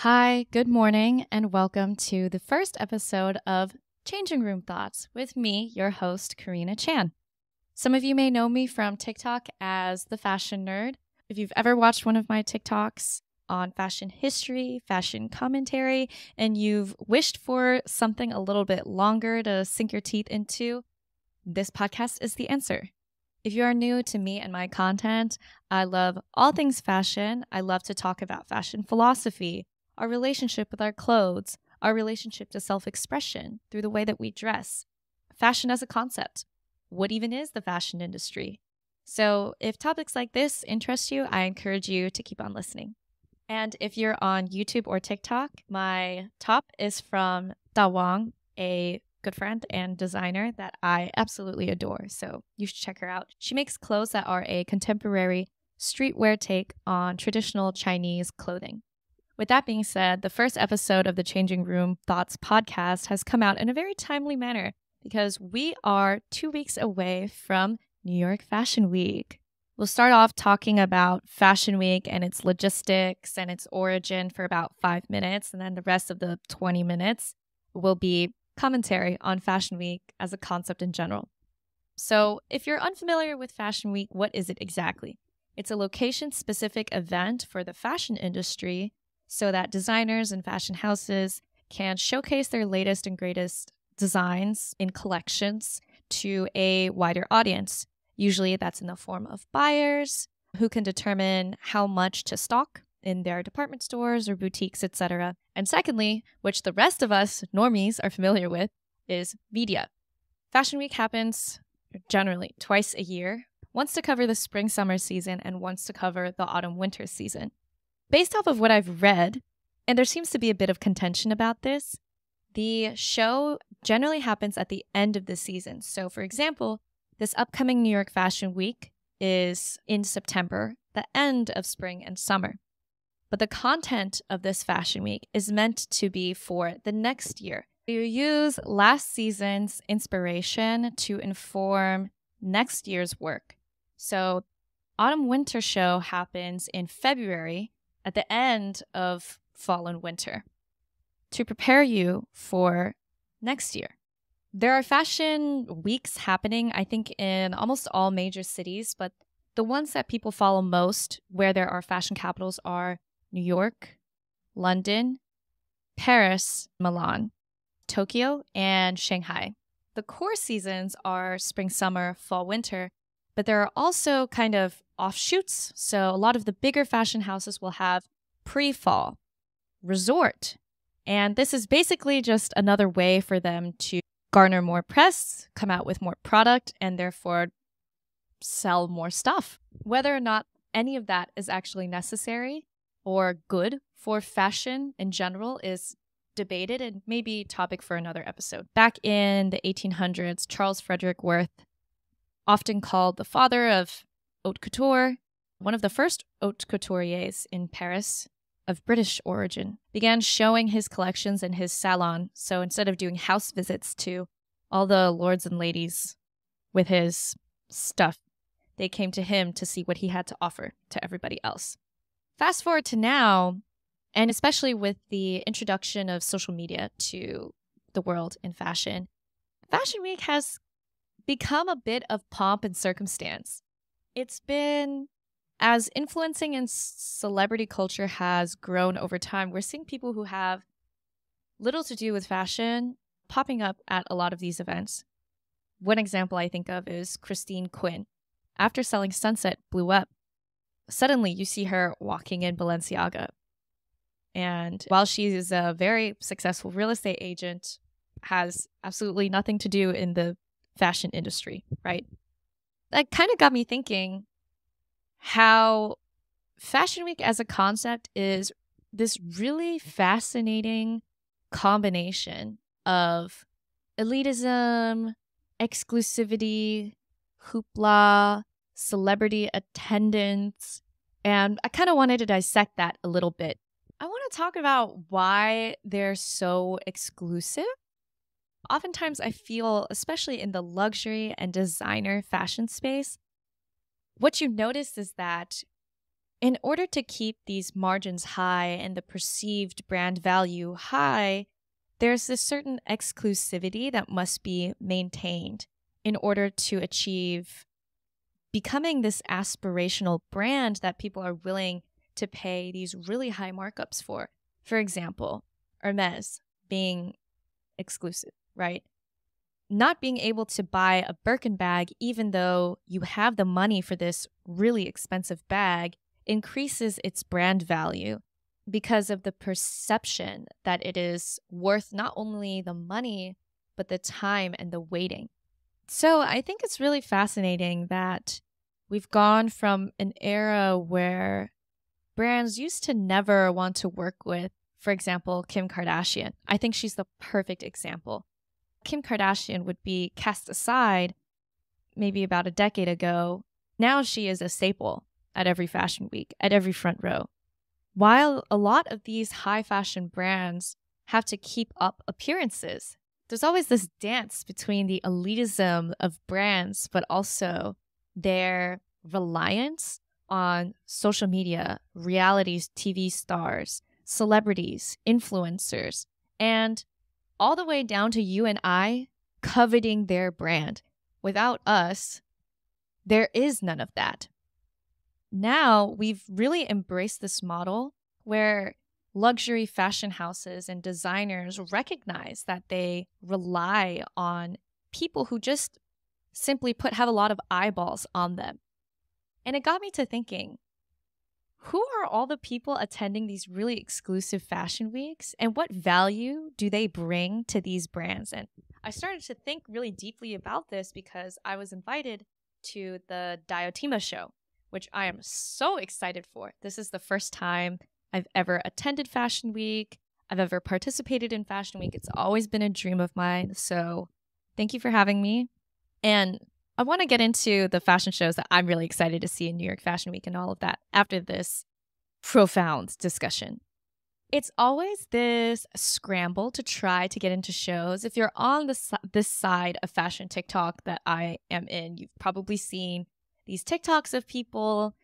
Hi, good morning, and welcome to the first episode of Changing Room Thoughts with me, your host, Karina Chan. Some of you may know me from TikTok as the Fashion Nerd. If you've ever watched one of my TikToks on fashion history, fashion commentary, and you've wished for something a little bit longer to sink your teeth into, this podcast is the answer. If you are new to me and my content, I love all things fashion. I love to talk about fashion philosophy, our relationship with our clothes, our relationship to self-expression through the way that we dress, fashion as a concept. What even is the fashion industry? So if topics like this interest you, I encourage you to keep on listening. And if you're on YouTube or TikTok, my top is from Da Wang, a good friend and designer that I absolutely adore. So you should check her out. She makes clothes that are a contemporary streetwear take on traditional Chinese clothing. With that being said, the first episode of the Changing Room Thoughts podcast has come out in a very timely manner because we are 2 weeks away from New York Fashion Week. We'll start off talking about Fashion Week and its logistics and its origin for about 5 minutes, and then the rest of the 20 minutes will be commentary on Fashion Week as a concept in general. So if you're unfamiliar with Fashion Week, what is it exactly? It's a location-specific event for the fashion industry so that designers and fashion houses can showcase their latest and greatest designs in collections to a wider audience. Usually that's in the form of buyers who can determine how much to stock in their department stores or boutiques, etc. And secondly, which the rest of us normies are familiar with, is media. Fashion Week happens generally twice a year, once to cover the spring-summer season and once to cover the autumn-winter season. Based off of what I've read, and there seems to be a bit of contention about this, the show generally happens at the end of the season. So, for example, this upcoming New York Fashion Week is in September, the end of spring and summer. But the content of this Fashion Week is meant to be for the next year. You use last season's inspiration to inform next year's work. So, autumn-winter show happens in February, at the end of fall and winter, to prepare you for next year. There are fashion weeks happening, I think, in almost all major cities, but the ones that people follow most, where there are fashion capitals, are New York, London, Paris, Milan, Tokyo, and Shanghai. The core seasons are spring, summer, fall, winter, but there are also kind of offshoots. So a lot of the bigger fashion houses will have pre-fall, resort. And this is basically just another way for them to garner more press, come out with more product, and therefore sell more stuff. Whether or not any of that is actually necessary or good for fashion in general is debated and maybe topic for another episode. Back in the 1800s, Charles Frederick Worth, often called the father of haute couture, one of the first haute couturiers in Paris of British origin, began showing his collections in his salon. So instead of doing house visits to all the lords and ladies with his stuff, they came to him to see what he had to offer to everybody else. Fast forward to now, and especially with the introduction of social media to the world in fashion, Fashion Week has become a bit of pomp and circumstance. It's been, as influencing and celebrity culture has grown over time, we're seeing people who have little to do with fashion popping up at a lot of these events. One example I think of is Christine Quinn. After Selling Sunset blew up, suddenly you see her walking in Balenciaga. And while she is a very successful real estate agent, has absolutely nothing to do in the fashion industry, right? That kind of got me thinking how Fashion Week as a concept is this really fascinating combination of elitism, exclusivity, hoopla, celebrity attendance, and I kind of wanted to dissect that a little bit. I want to talk about why they're so exclusive. Oftentimes I feel, especially in the luxury and designer fashion space, what you notice is that In order to keep these margins high and the perceived brand value high, there's this certain exclusivity that must be maintained in order to achieve becoming this aspirational brand that people are willing to pay these really high markups for. For example, Hermes being exclusive, right? Not being able to buy a Birkin bag, even though you have the money for this really expensive bag, increases its brand value because of the perception that it is worth not only the money, but the time and the waiting. So I think it's really fascinating that we've gone from an era where brands used to never want to work with, for example, Kim Kardashian. I think she's the perfect example. Kim Kardashian would be cast aside maybe about a decade ago. Now she is a staple at every fashion week, at every front row. While a lot of these high fashion brands have to keep up appearances, there's always this dance between the elitism of brands, but also their reliance on social media, reality TV stars, celebrities, influencers, and all the way down to you and I coveting their brand. Without us, there is none of that. Now we've really embraced this model where luxury fashion houses and designers recognize that they rely on people who just simply put have a lot of eyeballs on them. And it got me to thinking, who are all the people attending these really exclusive fashion weeks and what value do they bring to these brands? And I started to think really deeply about this because I was invited to the Diotima show, which I am so excited for. This is the first time I've ever attended Fashion Week. I've ever participated in Fashion Week. It's always been a dream of mine. So thank you for having me. And I want to get into the fashion shows that I'm really excited to see in New York Fashion Week and all of that after this profound discussion. It's always this scramble to try to get into shows. If you're on this side of fashion TikTok that I am in, you've probably seen these TikToks of people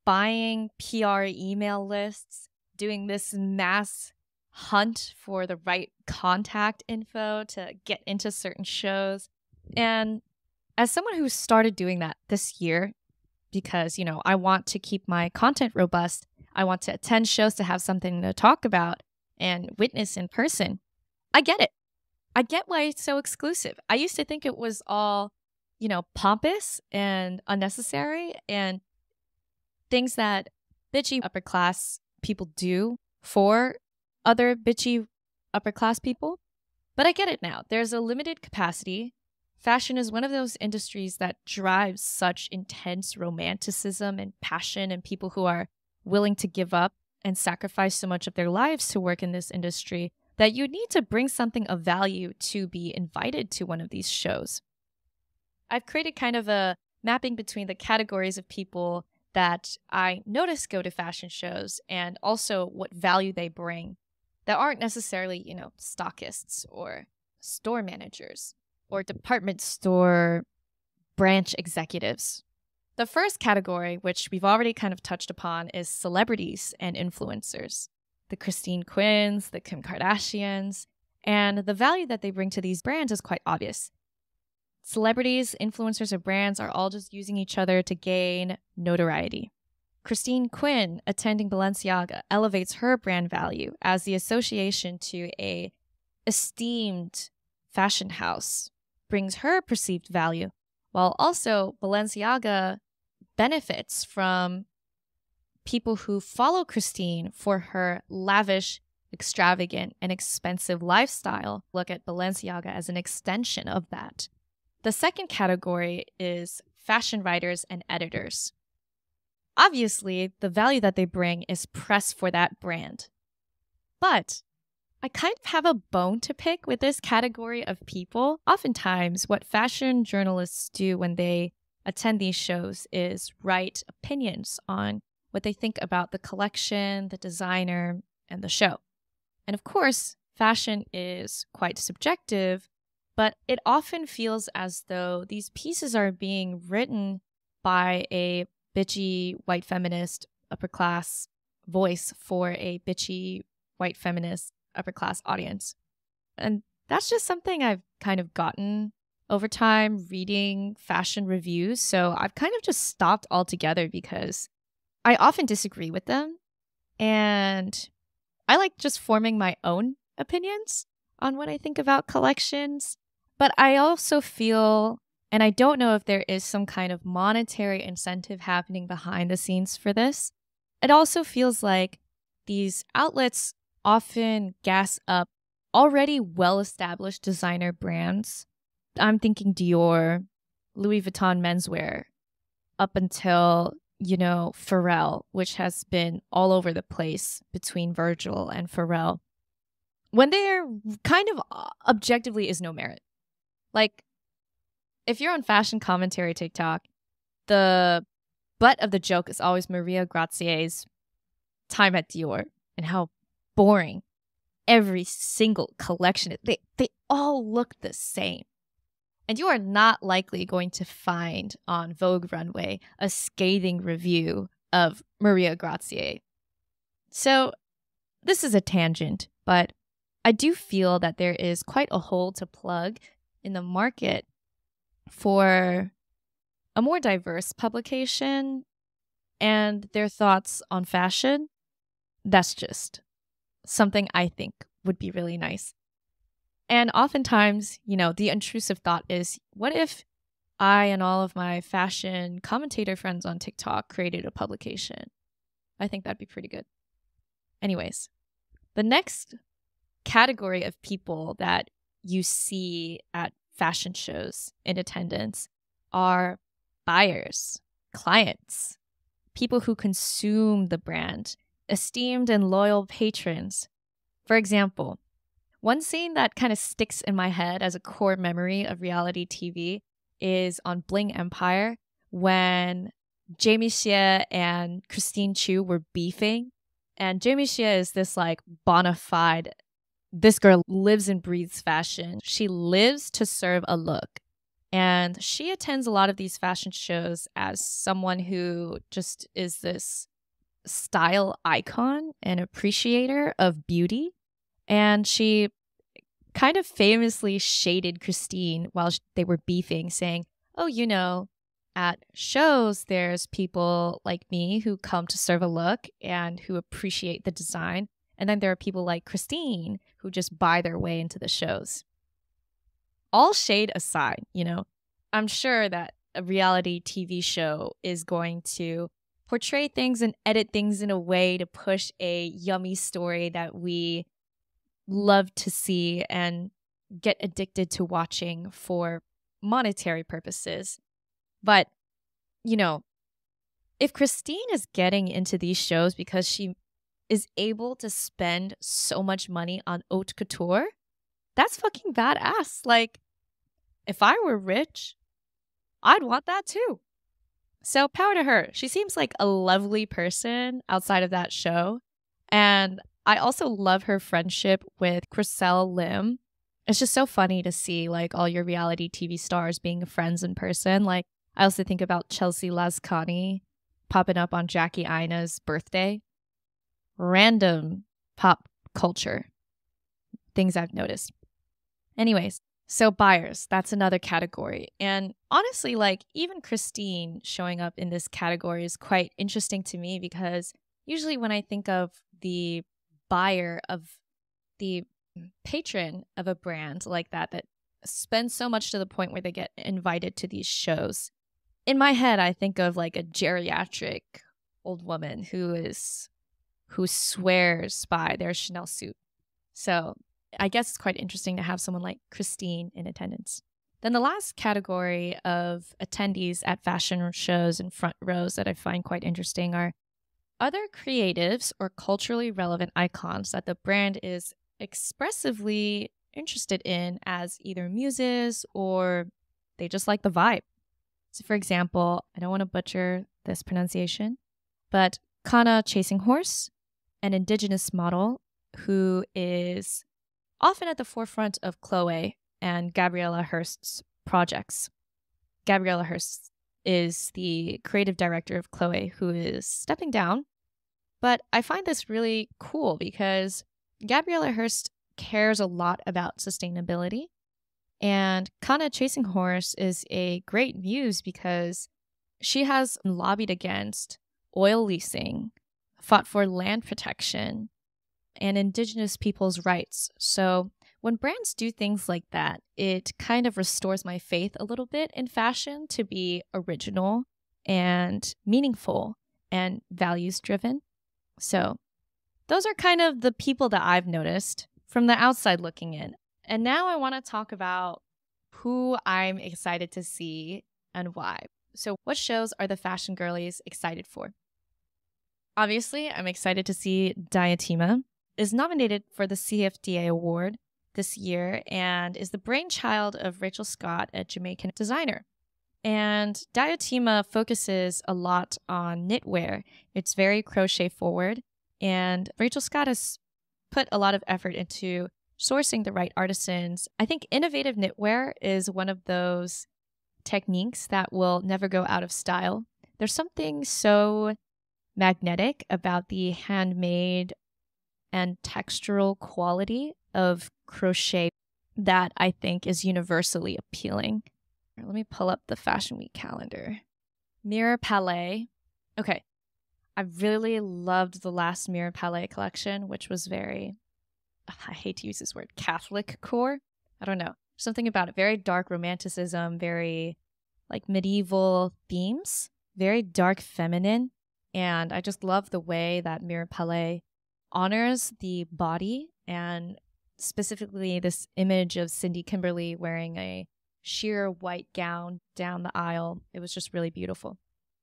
buying PR email lists, doing this mass hunt for the right contact info to get into certain shows. And as someone who started doing that this year, because, I want to keep my content robust, I want to attend shows to have something to talk about and witness in person, I get it. I get why it's so exclusive. I used to think it was all, pompous and unnecessary and things that bitchy upper class people do for other bitchy upper class people. But I get it now. There's a limited capacity. Fashion is one of those industries that drives such intense romanticism and passion and people who are willing to give up and sacrifice so much of their lives to work in this industry that you need to bring something of value to be invited to one of these shows. I've created kind of a mapping between the categories of people that I notice go to fashion shows and also what value they bring that aren't necessarily, stockists or store managers or department store branch executives. The first category, which we've already kind of touched upon, is celebrities and influencers. The Christine Quinns, the Kim Kardashians, and the value that they bring to these brands is quite obvious. Celebrities, influencers, or brands are all just using each other to gain notoriety. Christine Quinn attending Balenciaga elevates her brand value as the association to a esteemed fashion house brings her perceived value, while also Balenciaga benefits from people who follow Christine for her lavish, extravagant, and expensive lifestyle. Look at Balenciaga as an extension of that. The second category is fashion writers and editors. Obviously, the value that they bring is press for that brand. But I kind of have a bone to pick with this category of people. Oftentimes, what fashion journalists do when they attend these shows is write opinions on what they think about the collection, the designer, and the show. And of course, fashion is quite subjective, but it often feels as though these pieces are being written by a bitchy white feminist upper class voice for a bitchy white feminist upper class audience. And that's just something I've kind of gotten over time reading fashion reviews. So I've kind of just stopped altogether because I often disagree with them. And I like just forming my own opinions on what I think about collections. But I also feel, and I don't know if there is some kind of monetary incentive happening behind the scenes for this, it also feels like these outlets often gas up already well-established designer brands. I'm thinking Dior, Louis Vuitton menswear, up until, Pharrell, which has been all over the place between Virgil and Pharrell, when there kind of objectively is no merit. Like, if you're on fashion commentary TikTok, the butt of the joke is always Maria Grazier's time at Dior and how boring every single collection is. They all look the same. And you are not likely going to find on Vogue Runway a scathing review of Maria Grazier. So this is a tangent, but I do feel that there is quite a hole to plug in the market for a more diverse publication and their thoughts on fashion. That's just something I think would be really nice. And oftentimes, the intrusive thought is, what if I and all of my fashion commentator friends on TikTok created a publication? I think that'd be pretty good. Anyways, the next category of people that you see at fashion shows in attendance are buyers, clients, people who consume the brand, esteemed and loyal patrons. For example, one scene that kind of sticks in my head as a core memory of reality TV is on Bling Empire when Jamie Xie and Christine Chu were beefing. And Jamie Xie is this bona fide, this girl lives and breathes fashion. She lives to serve a look. And she attends a lot of these fashion shows as someone who just is this style icon and appreciator of beauty. And she kind of famously shaded Christine while they were beefing, saying, oh, at shows, there's people like me who come to serve a look and who appreciate the design. And then there are people like Christine who just buy their way into the shows. All shade aside, I'm sure that a reality TV show is going to portray things and edit things in a way to push a yummy story that we love to see and get addicted to watching for monetary purposes. But, if Christine is getting into these shows because she is able to spend so much money on haute couture, that's fucking badass. Like, if I were rich, I'd want that too. So power to her. She seems like a lovely person outside of that show. And I also love her friendship with Chriselle Lim. It's just so funny to see all your reality TV stars being friends in person. I also think about Chelsea Lascani popping up on Jackie Ina's birthday. Random pop culture things I've noticed. Anyways, so buyers, that's another category. And honestly, even Christine showing up in this category is quite interesting to me because usually when I think of the buyer, of the patron of a brand like that spends so much to the point where they get invited to these shows, in my head I think of a geriatric old woman who swears by their Chanel suit. So I guess it's quite interesting to have someone like Christine in attendance. Then the last category of attendees at fashion shows and front rows that I find quite interesting are other creatives or culturally relevant icons that the brand is expressively interested in as either muses or they just like the vibe. So for example, I don't want to butcher this pronunciation, but Kana Chasing Horse, an indigenous model who is often at the forefront of Chloe and Gabriella Hearst's projects. Gabriella Hearst is the creative director of Chloe, who is stepping down But I find this really cool because Gabriella Hearst cares a lot about sustainability. And Kana Chasing Horse is a great muse because she has lobbied against oil leasing, fought for land protection, and Indigenous people's rights. So when brands do things like that, it kind of restores my faith a little bit in fashion to be original and meaningful and values driven. So those are kind of the people that I've noticed from the outside looking in. And now I want to talk about who I'm excited to see and why. So what shows are the fashion girlies excited for? Obviously, I'm excited to see Diotima is nominated for the CFDA award this year and is the brainchild of Rachel Scott, a Jamaican designer. And Diotima focuses a lot on knitwear. It's very crochet forward. And Rachel Scott has put a lot of effort into sourcing the right artisans. I think innovative knitwear is one of those techniques that will never go out of style. There's something so magnetic about the handmade and textural quality of crochet that I think is universally appealing. Let me pull up the Fashion Week calendar. Mirror Palais. Okay. I really loved the last Mirror Palais collection, which was very, I hate to use this word, Catholic core. I don't know. Something about it. Very dark romanticism, very like medieval themes, very dark feminine. And I just love the way that Mirror Palais honors the body and specifically this image of Cindy Kimberly wearing a sheer white gown down the aisle. It was just really beautiful.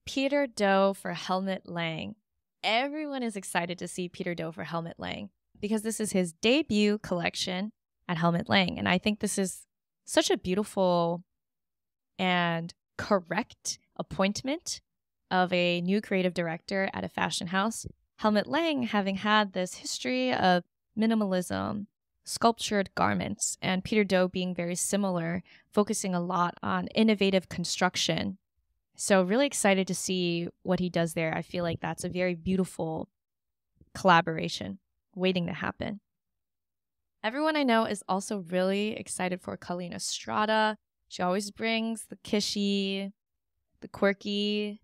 Peter Do for Helmut Lang. Everyone is excited to see Peter Do for Helmut Lang because this is his debut collection at Helmut Lang. And I think this is such a beautiful and correct appointment of a new creative director at a fashion house. Helmut Lang having had this history of minimalism, sculptured garments, and Peter Do being very similar, focusing a lot on innovative construction. So really excited to see what he does there. I feel like that's a very beautiful collaboration waiting to happen. Everyone I know is also really excited for Colleen Estrada. She always brings the kishy, the quirky.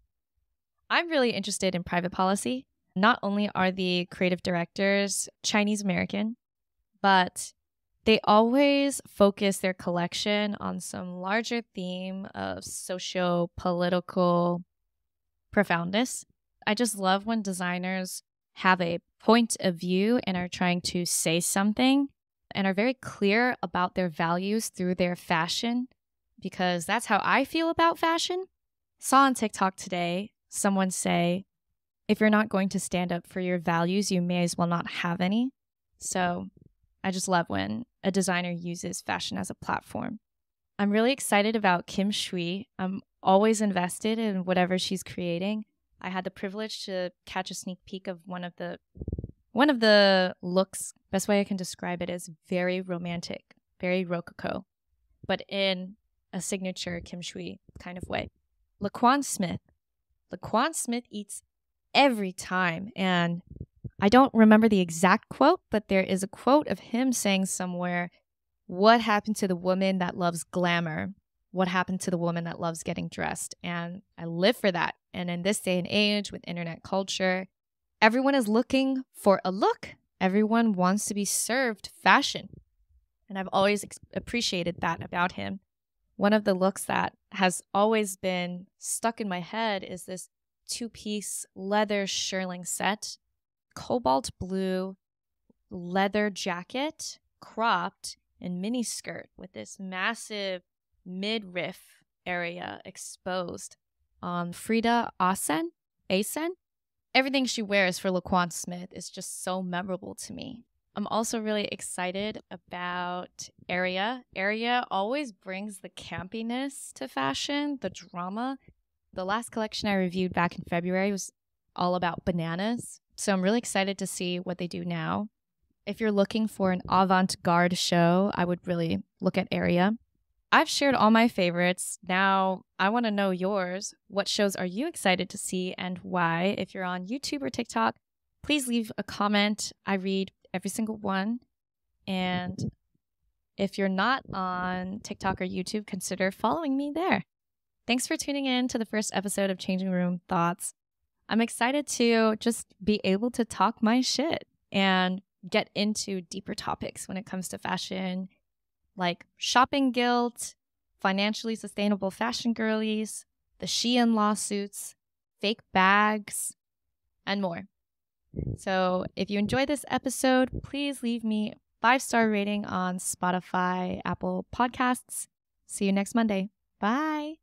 I'm really interested in private policy. Not only are the creative directors Chinese American, but they always focus their collection on some larger theme of socio-political profoundness. I just love when designers have a point of view and are trying to say something and are very clear about their values through their fashion, because that's how I feel about fashion. Saw on TikTok today someone say, if you're not going to stand up for your values, you may as well not have any. So I just love when a designer uses fashion as a platform. I'm really excited about Kim Shui. I'm always invested in whatever she's creating. I had the privilege to catch a sneak peek of one of the looks. Best way I can describe it is very romantic, very rococo, but in a signature Kim Shui kind of way. Laquan Smith. Laquan Smith eats every time, and I don't remember the exact quote, but there is a quote of him saying somewhere, what happened to the woman that loves glamour? What happened to the woman that loves getting dressed? And I live for that. And in this day and age with internet culture, everyone is looking for a look. Everyone wants to be served fashion. And I've always appreciated that about him. One of the looks that has always been stuck in my head is this two-piece leather shearling set, cobalt blue leather jacket, cropped and mini skirt with this massive midriff area exposed on Frida Asen. Everything she wears for Laquan Smith is just so memorable to me. I'm also really excited about Area. Area always brings the campiness to fashion, the drama. The last collection I reviewed back in February was all about bananas. So I'm really excited to see what they do now. If you're looking for an avant-garde show, I would really look at Area. I've shared all my favorites. Now I want to know yours. What shows are you excited to see and why? If you're on YouTube or TikTok, Please leave a comment. I read every single one. And if you're not on TikTok or YouTube, consider following me there. Thanks for tuning in to the first episode of Changing Room Thoughts. I'm excited to just be able to talk my shit and get into deeper topics when it comes to fashion, like shopping guilt, financially sustainable fashion girlies, the Shein lawsuits, fake bags, and more. So if you enjoyed this episode, please leave me a 5-star rating on Spotify, Apple Podcasts. See you next Monday. Bye.